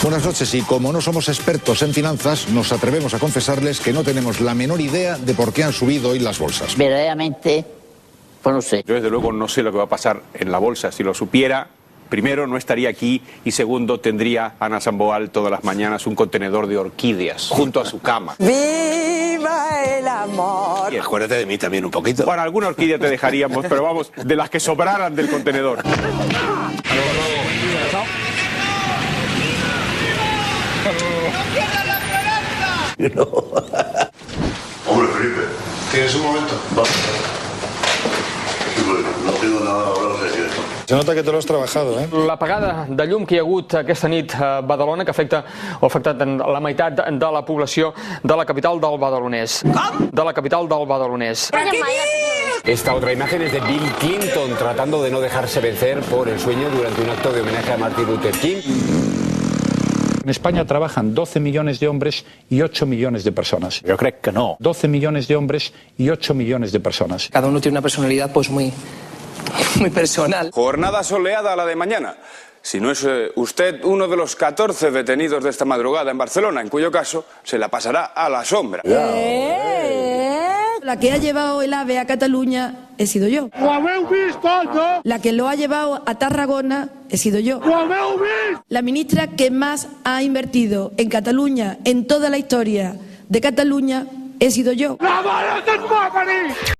Buenas noches, y como no somos expertos en finanzas, nos atrevemos a confesarles que no tenemos la menor idea de por qué han subido hoy las bolsas. Verdaderamente, pues no sé. Yo desde luego no sé lo que va a pasar en la bolsa. Si lo supiera, primero no estaría aquí y segundo tendría Ana Samboal todas las mañanas un contenedor de orquídeas junto a su cama. ¡Viva el amor! Y acuérdate de mí también un poquito. Bueno, alguna orquídea te dejaríamos, pero vamos, de las que sobraran del contenedor. No. Hombre, Felipe, ¿tienes un momento? Va. Sí, pues, no tengo nada ahora, o sea que... Se nota que te lo has trabajado, eh? L'apagada de llum que hi ha hagut aquesta nit a Badalona, que afecta o ha afectat la meitat de la població de la capital del Badalonès. Com? De la capital del Badalonès. Esta otra imagen es de Bill Clinton tratando de no dejarse vencer por el sueño durante un acto de homenaje a Martin Luther King. En España trabajan 12 millones de hombres y 8 millones de personas. Yo creo que no. 12 millones de hombres y 8 millones de personas. Cada uno tiene una personalidad pues muy personal. Jornada soleada a la de mañana. Si no es usted uno de los 14 detenidos de esta madrugada en Barcelona, en cuyo caso se la pasará a la sombra. La que ha llevado el AVE a Cataluña he sido yo. La que lo ha llevado a Tarragona he sido yo. La ministra que más ha invertido en Cataluña en toda la historia de Cataluña he sido yo.